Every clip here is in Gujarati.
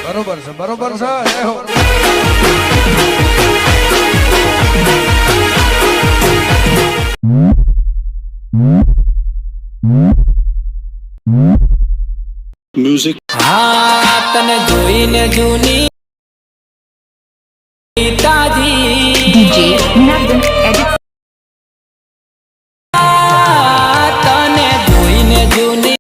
બરોબર છે બરોબર છે જય હો મ્યુઝિક હા તને જોઈને જૂની તાજી DJ Nagin edit. તને જોઈને જૂની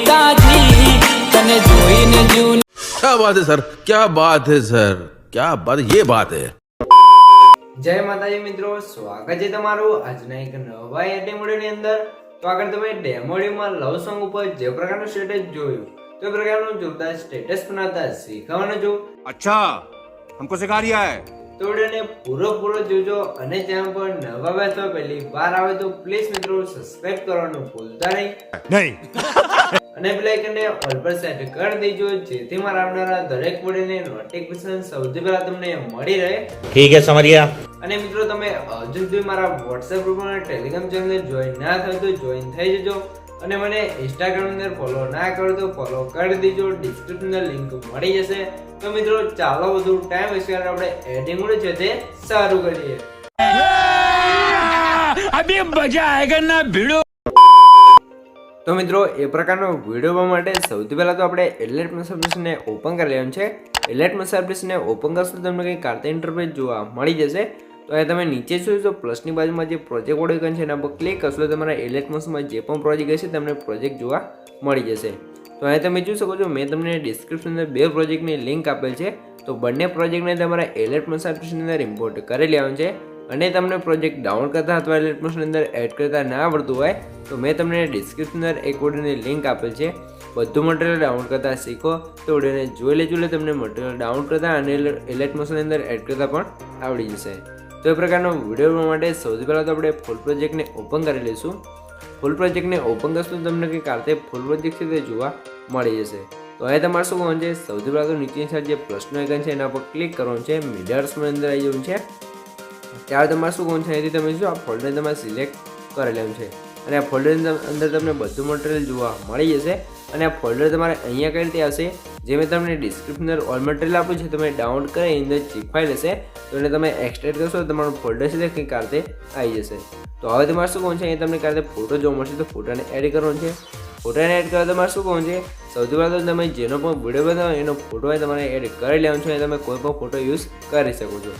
તાજી તને જોઈને જૂની क्या बात है सर, क्या बात है सर, क्या बात, ये बात है। જય માતાજી મિત્રો, સ્વાગત છે તમારું આજના એક નવા ડેમોડિયોની અંદર। તો આગળ તમે ડેમોડિયોમાં લવ સોંગ ઉપર જે પ્રકારનું સ્ટેટસ જોયું તે પ્રકારનું જોરદાર સ્ટેટસ બનાવતા શીખવાનું જો। अच्छा हमको सिखा रिया है। તો વિડીયોને પૂરો જોજો અને ચેનલ પર નવા આવ્યા તો પહેલી વાર આવે તો પ્લીઝ મિત્રો સબસ્ક્રાઇબ કરવાનું ભૂલતા નહીં અને બેલ આઇકનને ઓલ પર સેટ કરી દેજો જેથી મારા આવનારા દરેક વિડીયોની નોટિફિકેશન સૌથી પહેલા તમને મળી રહે। ठीक है समझ गया। અને મિત્રો તમે હજુ સુધી મારા WhatsApp ગ્રુપ અને Telegram ચેનલ જોઈન ના થયો તો જોઈન થઈ જજો અને મને Instagram અંદર ફોલો ના કરો તો ફોલો કરી દેજો, ડિસ્ક્રિપ્શનમાં લિંક મળી જશે। તો મિત્રો ચાલો વધુ ટાઈમ વેસ્ટ કર્યા આપણે એડિંગ છે તે શરૂ કરીએ। અભી મજા આયેગા ના ભીડો। તો મિત્રો એ પ્રકારનો વિડિયો બનાવવા માટે સૌથી પહેલા તો આપણે એલિટ મેસેજ એપ્લિકેશનને ઓપન કરી લેવાનું છે। એલિટ મેસેજ એપ્લિકેશનને ઓપન કરશો તો તમને કંઈક કાર્તા ઇન્ટરફેસ જોવા મળી જશે। તો એ તમે નીચે જોશો પ્લસની બાજુમાં જે પ્રોજેક્ટ વાળું આઇકન છે એના પર ક્લિક કરશો તો તમારા એલિટ મેસેજમાં જે પણ પ્રોજેક્ટ હશે તમને પ્રોજેક્ટ જોવા મળી જશે। તો અહીં તમે જોઈ શકો છો મેં તમને ડિસ્ક્રિપ્શનમાં બે પ્રોજેક્ટની લિંક આપેલ છે। તો બંને પ્રોજેક્ટને તમારા એલિટ મેસેજ એપ્લિકેશનની અંદર ઇમ્પોર્ટ કરી લેવાનું છે અને તમને પ્રોજેક્ટ ડાઉનલોડ કરતા અથવા એલિટ મેસેજની અંદર એડ કરતા ના આવડતું હોય તો મેં તમને ડિસ્ક્રિપ્શનની અંદર એક વિડિયોની લિંક આપેલ છે। બધું મટીરિયલ ડાઉનલોડ કરતા શીખો તો વિડીયોને જોઈ લેજો એટલે તમને મટીરિયલ ડાઉનલોડ કરતા અને એલિટ મેસેજની અંદર એડ કરતા પણ આવડી જશે। તો એ પ્રકારનો વિડીયો બનાવવા માટે સૌથી પહેલાં તો આપણે ફૂલ પ્રોજેક્ટને ઓપન કરી લઈશું। ફૂલ પ્રોજેક્ટને ઓપન કરશું તો તમને કંઈક આરતે ફૂલ પ્રોજેક્ટ છે તે જોવા મળી જશે। તો હવે તમારે શું કરવાનું છે, સૌથી પહેલાં તો નીચેની સાઈડ જે પ્લસનું આઇકન છે એના પર ક્લિક કરવાનું છે, મીડિયાર્સમાં અંદર આવી જવું છે। ત્યારે તમારે શું કરવાનું છે, અહીંથી તમે જો આ ફોલ્ડર તમારે સિલેક્ટ કરી લેવું છે અને આ ફોલ્ડરની અંદર તમને બધું મટીરિયલ જોવા મળી જશે। અને આ ફોલ્ડર તમારે અહીંયા કઈ રીતે આવશે, જે મેં તમને ડિસ્ક્રિપ્શન અંદર ઓલ મટીરિયલ આપ્યું છે તમે ડાઉનલોડ કરી એની અંદર ચીપ ફાઇલ હશે તો એને તમે એક્સટ્રેક્ટ કરશો તો તમારું ફોલ્ડર છે તે કંઈક રીતે આવી જશે। તો હવે તમારે શું કરવાનું છે, અહીંયા તમને કાલે ફોટો જોવા મળશે તો ફોટાને એડ કરવાનો છે। ફોટાને એડ કરવા તમારે શું કરવાનું છે, સૌથી પહેલાં તો તમે જેનો પણ વિડીયો બનાવો એનો ફોટો હોય તમારે એડ કરી લેવાનો છે અને તમે કોઈ પણ ફોટો યુઝ કરી શકો છો।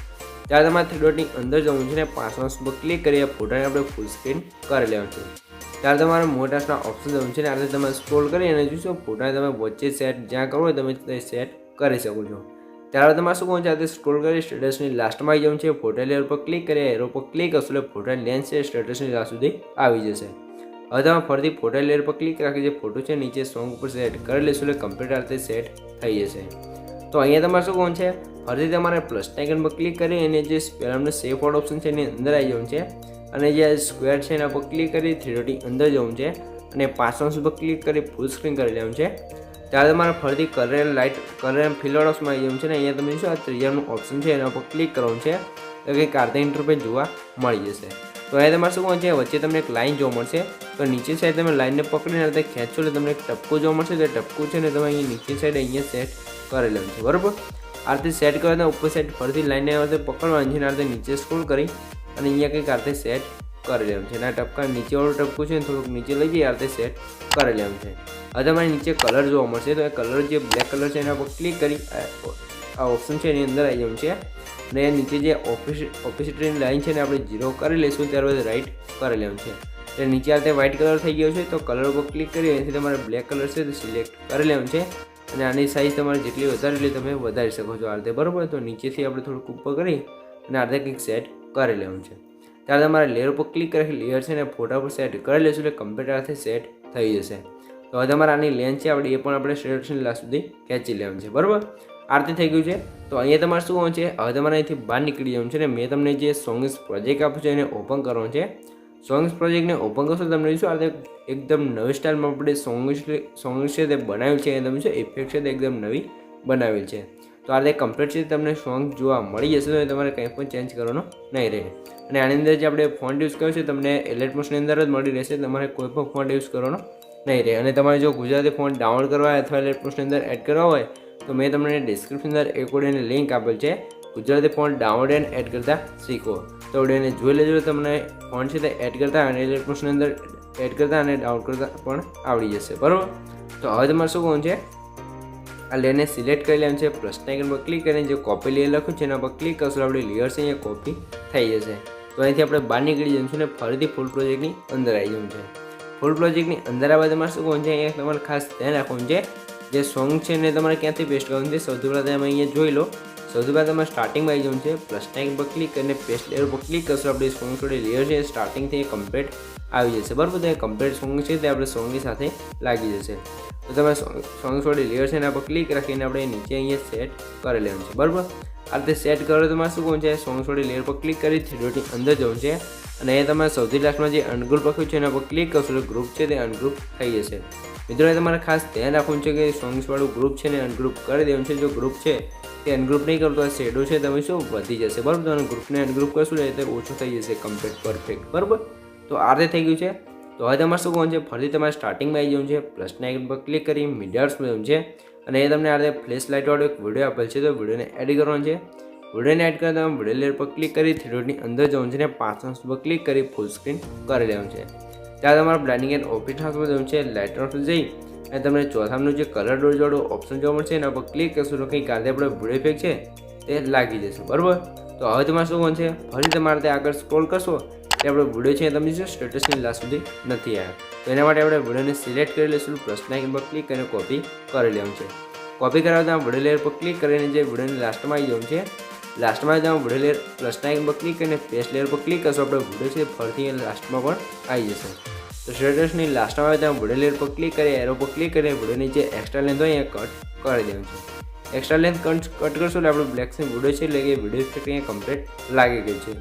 ત્યારે તમારે 3 ડોટની અંદર જવું છે ને 5 માર્ક્સ પર ક્લિક કરી ફોટાને આપણે ફૂલ સ્ક્રીન કરી લેવાનું છે। ત્યારે તમારે મોટાસના ઓપ્શન જવું છે ને આ તમે સ્ક્રોલ કરી અને જોશો ફોટાને તમે વચ્ચે સેટ જ્યાં કરવો હોય તમે તે સેટ કરી શકો છો। ત્યારે તમારે શું કરવું છે, આ સ્ક્રોલ કરી સ્ટેટસની લાસ્ટમાં આવી જવું છે, ફોટા લેયર પર ક્લિક કરી એરો પર ક્લિક કરશો એટલે ફોટા લેન્સ છે સ્ટેટસની લાસ્ટ સુધી આવી જશે। હવે તમે ફરીથી ફોટા લેયર પર ક્લિક રાખી જે ફોટો છે નીચે સોંગ ઉપર સેટ કરી લેશો એટલે કમ્પ્લીટ આ રીતે સેટ થઈ જશે। તો અહીંયા તમારે શું કરવું છે, ફરીથી તમારે પ્લસ આઇકન પર ક્લિક કરી અને જે પેલાનું સેવ ફોટો ઓપ્શન છે એની અંદર આવી જવું છે અને જે સ્ક્વેર છે એના પર ક્લિક કરી 3 ડોટની અંદર જવું છે અને 5 માર્ક્સ પર ક્લિક કરી ફૂલ સ્ક્રીન કરી લેવું છે। ત્યારે તમારે ફરીથી colour light colour and fill ઓપ્શનમાં આવી જવું છે ને અહીંયા તમે શું આ ત્રીજાનું ઓપ્શન છે એના પર ક્લિક કરવાનું છે તો કંઈક કાર્તા ઇન્ટરફેસ જોવા મળી જશે। તો અહીંયા તમારે શું કરવાનું છે, વચ્ચે તમને એક લાઇન જોવા મળશે તો નીચે સાઈડ તમે લાઇનને પકડીને આ રીતે ખેંચો એટલે તમને એક ટપકું જોવા મળશે તો ટપકું છે ને તમે અહીં નીચે સાઈડ અહીંયા સેટ કરી લેવું છે, બરાબર। આ રીતે સેટ કરવાના ઉપર સાઈડ ફરીથી લાઇનને આ રીતે પકડવાની છે અને આ રીતે નીચે સ્ક્રોલ કરી અને અહીંયા કંઈક આ રીતે સેટ કરી લેવાનું છે અને આ ટપકા નીચેવાળું ટપકું છે ને થોડુંક નીચે લઈ જઈએ આ રીતે સેટ કરી લેવાનું છે। હવે તમારે નીચે કલર જોવા મળશે તો એ કલર જે બ્લેક કલર છે એના પર ક્લિક કરી આ ઓપ્શન છે એની અંદર આવી જવું છે અને નીચે જે ઓપોઝિટની લાઇન છે ને આપણે 0 કરી લઈશું ત્યારબાદ રાઈટ કરી લેવાનું છે એટલે નીચે આ રીતે વ્હાઇટ કલર થઈ ગયો છે તો કલર ઉપર ક્લિક કરી એનાથી તમારે બ્લેક કલર છે તો સિલેક્ટ કરી લેવાનું છે અને આની સાઇઝ તમારે જેટલી વધારે એટલી તમે વધારી શકો છો આ રીતે, બરાબર। તો નીચેથી આપણે થોડુંક ઉપર કરી અને આ રીતે કંઈક સેટ કરી લેવાનું છે। ત્યારે તમારે લેયર ઉપર ક્લિક કરી લેયર છે ને ફોટા પર સેટ કરી લેશું એટલે કમ્પ્લીટ આ રીતે સેટ થઈ જશે। તો હવે તમારે આની લેન્થ છે આપણે એ પણ આપણે સ્ટેટસની લાસ્ટ સુધી ખેંચી લેવાનું છે, બરાબર। આ રીતે થઈ ગયું છે। તો અહીંયા તમારે શું કરવાનું છે, હવે તમારે અહીંથી બહાર નીકળી જવાનું છે ને મેં તમને જે સોંગ્સ પ્રોજેક્ટ આપ્યું છે એને ઓપન કરવાનું છે। સોંગ્સ પ્રોજેક્ટને ઓપન કરશો તમને શું આ એકદમ નવી સ્ટાઇલમાં આપણે સોંગ્સ છે તે બનાવ્યું છે તમે શું ઇફેક્ટ છે તે એકદમ નવી બનાવેલ છે। તો આ રીતે કમ્પ્લીટ છે તમને સોંગ જોવા મળી જશે તો તમારે કંઈ પણ ચેન્જ કરવાનો નહીં રહે અને આની અંદર જે આપણે ફોન્ટ યુઝ કર્યો છે તમને એલિટ મોશનની અંદર જ મળી રહેશે, તમારે કોઈ પણ ફોન્ટ યુઝ કરવાનો નહીં રહે. અને તમારે જો ગુજરાતી ફોન્ટ ડાઉનલોડ કરવા હોય અથવા એલર્ટ પ્લસની અંદર એડ કરવા હોય તો મેં તમને ડિસ્ક્રિપ્શન અંદર એક ઓડિયોની લિંક આપેલ છે, Gujarati font download and add કરતા શીખો. તો ઓડિયોને જોઈ લેજો, તમને ફોન્ટ છે તે એડ કરતા અને એલર્ટ પ્લસની અંદર એડ કરતા અને ડાઉનલોડ કરતા પણ આવડી જશે. બરાબર, તો હવે તમારે શું કરવાનું છે, આ લેયરને સિલેક્ટ કરી લેવાનું છે, પ્લસના આઇકન પર ક્લિક કરીને જે કોપી લેયર લખ્યું છે એના પર ક્લિક કરશો, આપણી લેયર છે અહીંયા કોપી થઈ જશે. તો અહીંથી આપણે બહાર નીકળી જવાનું છે અને ફરીથી ફૂલ પ્રોજેક્ટની અંદર આવી જવાનું છે. ફૂલ પ્રોજેક્ટની અંદર આવવા તમારે શું કરવાનું છે, અહીંયા તમારે ખાસ ધ્યાન રાખવાનું છે, જે સોંગ છે ને તમારે ક્યાંથી પેસ્ટ કરવાનું છે. સૌથી પહેલાં તમે અહીંયા જોઈ લો, સૌથી પહેલાં તમારે સ્ટાર્ટિંગમાં આવી જવાનું છે, પ્લસના આઇકન પર ક્લિક કરીને પેસ્ટ લેયર પર ક્લિક કરશો, આપણી સોંગ થોડી લેયર છે સ્ટાર્ટિંગથી કમ્પ્લીટ આવી જશે. બરાબર, તો એ કમ્પ્લીટ સોંગ છે તે આપણે સોંગની સાથે લાગી જશે. તો તમે સોંગ થોડી લેયર છે એના પર ક્લિક રાખીને આપણે નીચે અહીંયા સેટ કરી લેવાનું છે. બરાબર, આ રીતે સેટ કરો તમારે શું કરવાનું છે, સોંગ થોડી લેયર પર ક્લિક કરી 3 ડોટની અંદર જવાનું છે અને એ તમારે સૌથી લાસ્ટમાં જે અનગ્રુપ લખ્યું છે એના પર ક્લિક કરશો એટલે ગ્રુપ છે તે અનગ્રુપ થઈ જશે. મિત્રો, તમારે ખાસ ધ્યાન રાખવું છે કે સોંગ્સવાળું ગ્રુપ છે ને અનગ્રુપ કરી દેવાનું છે. જો ગ્રુપ છે તે અનગ્રુપ નહીં કરો તો આ શેડો છે તમે શું વધી જશે. બરાબર, તો ગ્રુપને અનગ્રુપ કરશું એટલે ઓછું થઈ જશે કમ્પ્લીટ પરફેક્ટ. બરાબર, તો આ રીતે થઈ ગયું છે. તો હવે તમારે શું કરવાનું છે, ફરીથી તમારે સ્ટાર્ટિંગમાં આવી જવાનું છે, પ્લસના આઇકન પર ક્લિક કરી મીડિયાર્સમાં જવાનું છે અને એ તમને આ રીતે ફ્લેશ લાઇટવાળો એક વિડીયો આપેલ છે, તો વિડીયોને એડ કરવાનો છે. વિડીયોને એડ કરતા તમે વિડીયો લેયર પર ક્લિક કરી 3 ડોટની અંદર જવાનું છે અને 5 પર ક્લિક કરી ફૂલ સ્ક્રીન કરી લેવાનું છે. ત્યાં તમારે બ્લેન્ડિંગ એન્ડ ઓફિસ હાઉસમાં જવાનું છે, લાઇટર ઓફ જઈ અને તમને ચોથાનું જે કલર ડોઝવાળું ઓપ્શન જોવા મળશે એના પર ક્લિક કરશો તો કંઈક કાલે આપણે વિડીયો ઇફેક્ટ છે તે લાગી જશે. બરાબર, તો હવે તમારે શું કરવાનું છે, ફરી તમારે ત્યાં આગળ સ્ક્રોલ કરશો એટલે આપણે વિડીયો છે તમે જો સ્ટેટસની લાસ્ટ સુધી નથી આવ્યા, તો એના માટે આપણે વિડીયોને સિલેક્ટ કરી લઈશું, પ્લસના આઇકન પર ક્લિક કરીને કોપી કરી લેવાનું છે. કોપી કરાવતા વિડીયો લેયર પર ક્લિક કરીને જે વિડીયોની લાસ્ટમાં આવી જવાનું છે, લાસ્ટમાં તમે વિડીયો લેયર પ્લસના આઇકન પર ક્લિક કરીને પેસ્ટ લેયર પર ક્લિક કરશો, આપણે વિડીયો છે ફરીથી લાસ્ટમાં પણ આવી જશે. તો સ્ટેટસની લાસ્ટમાં આવે તમે વિડીયો લેયર પર ક્લિક કરી એરો પર ક્લિક કરીને વિડીયોની જે એક્સ્ટ્રા લેન્થ હોય એ કટ કરી દેવાનું છે. એક્સ્ટ્રા લેન્થ કટ કરશો એટલે આપણું બ્લેક સ્ક્રીન વિડીયો છે એટલે કે વિડીયો ઇફેક્ટ અહીંયા કમ્પ્લીટ લાગી ગઈ છે.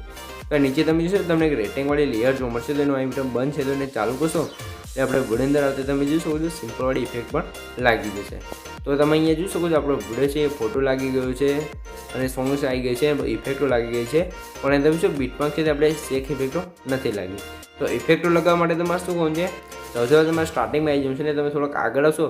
તો નીચે તમે જોશો તમને એક રેટિંગવાળી લેયર જોવા મળશે, તો એનું આઇટમ બંધ છે તો એને ચાલુ કરશો એટલે આપણે વિડીયો અંદર આવતા તમે જોઈ શકો છો સિમ્પલવાળી ઇફેક્ટ પણ લાગી જશે. તો તમે અહીંયા જોઈ શકો છો આપણો વિડીયો છે એ ફોટો લાગી ગયો છે અને સોંગ્સ આવી ગઈ છે, ઇફેક્ટો લાગી ગઈ છે, પણ તમે શું બીટમાર્ક છે તે આપણે શેક ઇફેક્ટો નથી લાગી. તો ઇફેક્ટો લગાવવા માટે તમારે શું કરવાનું છે, સૌથી પહેલાં તમારે સ્ટાર્ટિંગમાં આવી જવું છે ને તમે થોડોક આગળ આવશો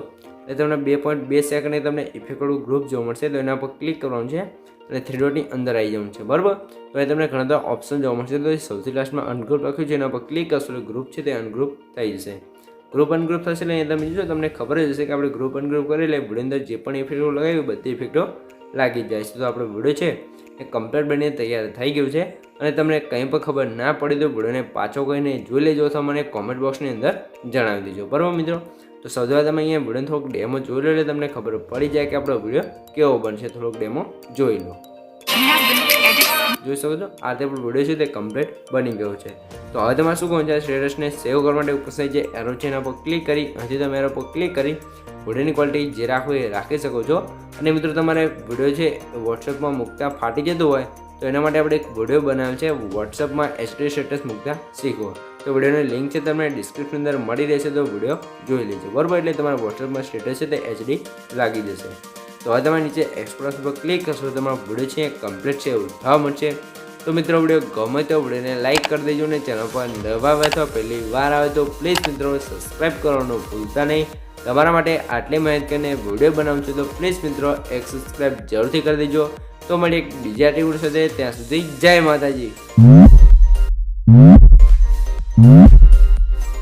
એટલે તમને 2.2 સેકન્ડે તમને ઇફેક્ટવાળું ગ્રુપ જોવા મળશે, તો એના પર ક્લિક કરવાનું છે અને 3 ડોટની અંદર આવી જવાનું છે. બરાબર, તો એ તમને ઘણા બધા ઓપ્શન જોવા મળશે, તો સૌથી લાસ્ટમાં અનગ્રુપ લખ્યું છે એના પર ક્લિક કરશો એટલે ગ્રુપ છે તે અનગ્રુપ થઈ જશે. ગ્રુપ અનગ્રુપ થશે એટલે તમે જોશો તમને ખબર જ હશે કે આપણે ગ્રુપ અનગ્રુપ કરી એટલે વિડીયો અંદર જે પણ ઇફેક્ટો લગાવી બધી ઇફેક્ટો લાગી જાય છે. તો આપણો વિડીયો છે એ કમ્પ્લીટ બનીને તૈયાર થઈ ગયું છે અને તમને કંઈ પણ ખબર ના પડી તો વિડીયોને પાછો કહીને જોઈ લેજો અથવા મને કોમેન્ટ બોક્સની અંદર જણાવી દેજો. બરાબર મિત્રો, તો સૌથી પહેલાં તમે અહીંયા વિડીયો થોડોક ડેમો જોઈ લો એટલે તમને ખબર પડી જાય કે આપણો વિડીયો કેવો બનશે. થોડોક ડેમો જોઈ લો, જોઈ શકો છો આ રીતે આપણો વિડીયો છે તે કમ્પ્લીટ બની ગયો છે. તો હવે તમારે શું કરવાનું છે, સ્ટેટસને સેવ કરવા માટે ઉપર જે એરો છે એના પર ક્લિક કરી અહીંથી તમે એરો પર ક્લિક કરી વિડીયોની ક્વોલિટી જે રાખવું એ રાખી શકો છો. અને મિત્રો તમારે વિડીયો છે વોટ્સએપમાં મૂકતા ફાટી જતું હોય તો એના માટે આપણે એક વિડીયો બનાવેલ છે વોટ્સએપમાં HD સ્ટેટસ મૂકતા શીખો, તો વિડીયોની લિંક છે તમને ડિસ્ક્રિપ્શન અંદર મળી રહેશે, તો વિડીયો જોઈ લેજો. બરાબર, એટલે તમારા વોટ્સએપમાં સ્ટેટસ છે તે HD લાગી જશે. તો હવે તમારે નીચે એક્સપ્રેસ પર ક્લિક કરશો તમારો વિડીયો છે કમ્પ્લીટ છે એવું થવા મળશે. તો મિત્રો વિડીયો ગમે તો વિડીયોને લાઇક કરી દેજો ને ચેનલ પર નવા આવે તો પહેલી વાર આવે તો પ્લીઝ મિત્રો સબસ્ક્રાઈબ કરવાનું ભૂલતા નહીં. તમારા માટે આટલી મહેનત કરીને વિડીયો બનાવું છું તો પ્લીઝ મિત્રો એક સબસ્ક્રાઈબ જરૂરથી કરી દેજો. તો મળી એક બીજા ટીવી સાથે, ત્યાં સુધી જય માતાજી.